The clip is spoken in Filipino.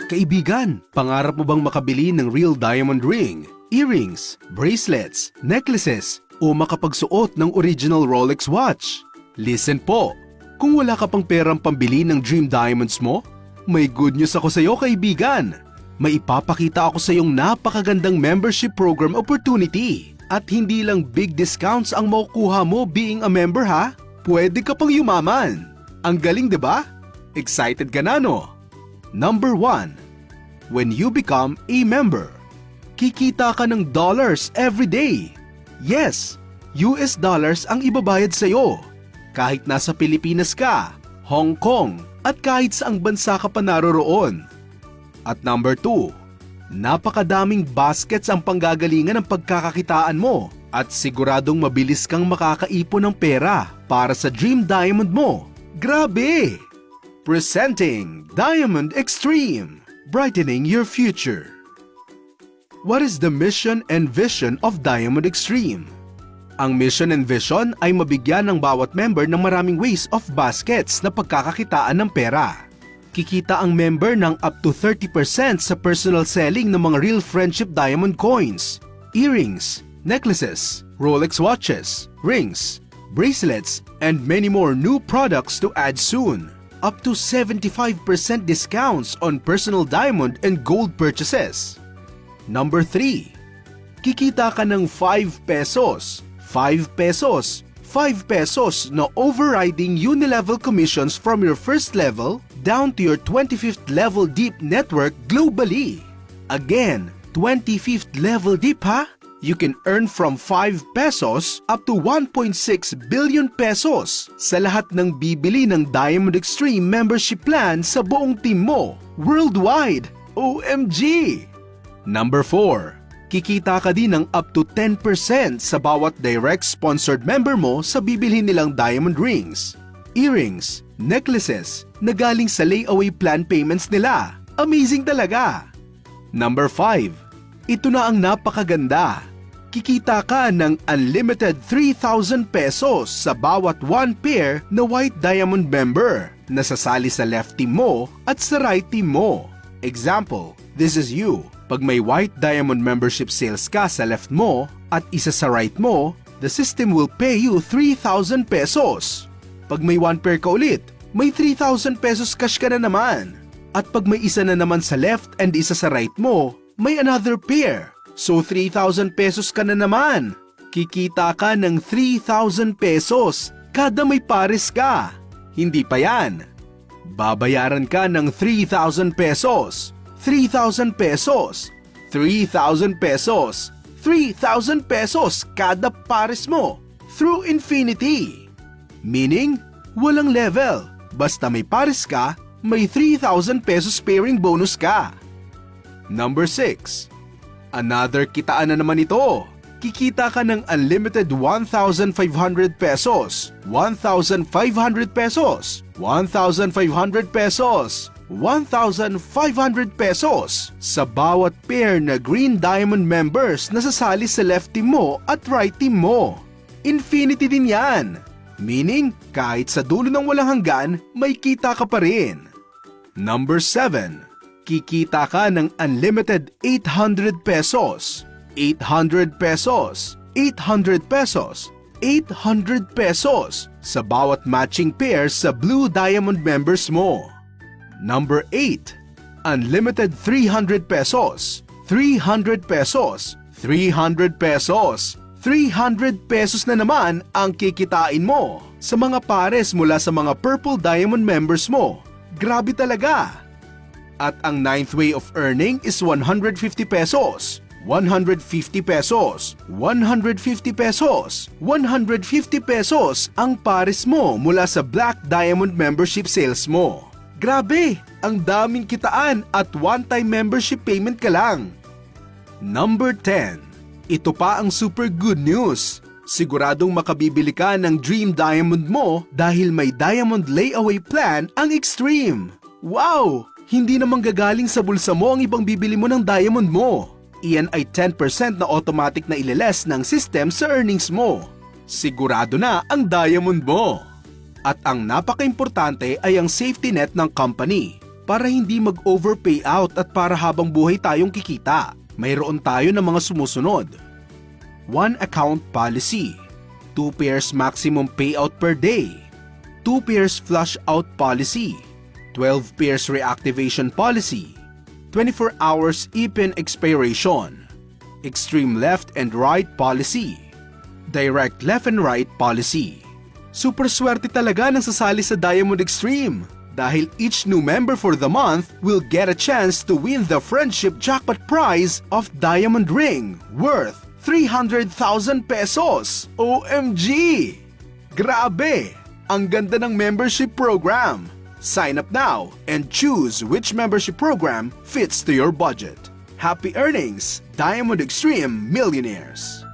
Kaibigan, pangarap mo bang makabili ng real diamond ring, earrings, bracelets, necklaces, o makapagsuot ng original Rolex watch? Listen po, kung wala ka pang perang pambili ng dream diamonds mo, may good news ako sa iyo kaibigan. May ipapakita ako sa iyong napakagandang membership program opportunity. At hindi lang big discounts ang makukuha mo being a member ha, pwede ka pang yumaman. Ang galing diba? Excited ka na no? Number 1. When you become a member, kikita ka ng dollars every day. Yes, US dollars ang ibabayad sa'yo. Kahit nasa Pilipinas ka, Hong Kong, at kahit saang bansa ka pa naroroon. At number 2, napakadaming baskets ang panggagalingan ng pagkakakitaan mo at siguradong mabilis kang makakaipon ng pera para sa dream diamond mo. Grabe! Presenting Diamond Extreme, brightening your future. What is the mission and vision of Diamond Extreme? Ang mission and vision ay mabigyan ng bawat member ng maraming ways of baskets na pagkakakitaan ng pera. Kikita ang member ng up to 30% sa personal selling ng mga real friendship diamond coins, earrings, necklaces, Rolex watches, rings, bracelets, and many more new products to add soon. Up to 75% discounts on personal diamond and gold purchases. Number 3. Kikita ka ng 5 pesos, 5 pesos, 5 pesos na overriding unilevel commissions from your first level down to your 25th level deep network globally. Again, 25th level deep ha? You can earn from 5 pesos up to 1.6 billion pesos sa lahat ng bibili ng Diamond Extreme membership plan sa buong team mo, worldwide. OMG! Number 4. Kikita ka din ng up to 10% sa bawat direct sponsored member mo sa bibilhin nilang diamond rings, earrings, necklaces na galing sa layaway plan payments nila. Amazing talaga! Number 5. Ito na ang napakaganda. Kikita ka ng unlimited 3,000 pesos sa bawat 1 pair na white diamond member na sasali sa left team mo at sa right team mo. Example, this is you. Pag may white diamond membership sales ka sa left mo at isa sa right mo, the system will pay you 3,000 pesos. Pag may 1 pair ka ulit, may 3,000 pesos cash ka na naman. At pag may isa na naman sa left and isa sa right mo, may another pair. So 3,000 pesos ka na naman. Kikita ka ng 3,000 pesos kada may pares ka. Hindi pa yan. Babayaran ka ng 3,000 pesos, 3,000 pesos, 3,000 pesos, 3,000 pesos kada pares mo through infinity. Meaning, walang level. Basta may pares ka, may 3,000 pesos pairing bonus ka. Number 6. Another kitaan na naman ito. Kikita ka ng unlimited 1,500 pesos, 1,500 pesos, 1,500 pesos, 1,500 pesos sa bawat pair na green diamond members na sasali sa left team mo at right team mo. Infinity din yan. Meaning, kahit sa dulo ng walang hanggan, may kita ka pa rin. Number 7. Kikita ka ng unlimited 800 pesos, 800 pesos, 800 pesos, 800 pesos sa bawat matching pair sa blue diamond members mo. Number 8. Unlimited 300 pesos, 300 pesos, 300 pesos, 300 pesos na naman ang kikitain mo sa mga pares mula sa mga purple diamond members mo. Grabe talaga! At ang 9th way of earning is 150 pesos, 150 pesos, 150 pesos, 150 pesos ang pares mo mula sa Black Diamond membership sales mo. Grabe! Ang daming kitaan at one-time membership payment ka lang. Number 10. Ito pa ang super good news. Siguradong makabibili ka ng dream diamond mo dahil may diamond layaway plan ang Extreme. Wow! Hindi naman gagaling sa bulsa mo ang ibang bibili mo ng diamond mo. Iyan ay 10% na automatic na ililes ng system sa earnings mo. Sigurado na ang diamond mo. At ang napaka-importante ay ang safety net ng company. para hindi mag-overpay out at para habang buhay tayong kikita. Mayroon tayo ng mga sumusunod. 1 account policy, 2 pairs maximum payout per day, 2 pairs flush out policy, 12 pairs reactivation policy, 24 hours ipin expiration, extreme left and right policy, direct left and right policy. Super swerte talaga ng sasali sa Diamond Extreme dahil each new member for the month will get a chance to win the friendship jackpot prize of Diamond Ring worth 300,000 pesos. OMG! Grabe! Ang ganda ng membership program. Sign up now and choose which membership program fits to your budget. Happy earnings, Diamond Extreme Millionaires!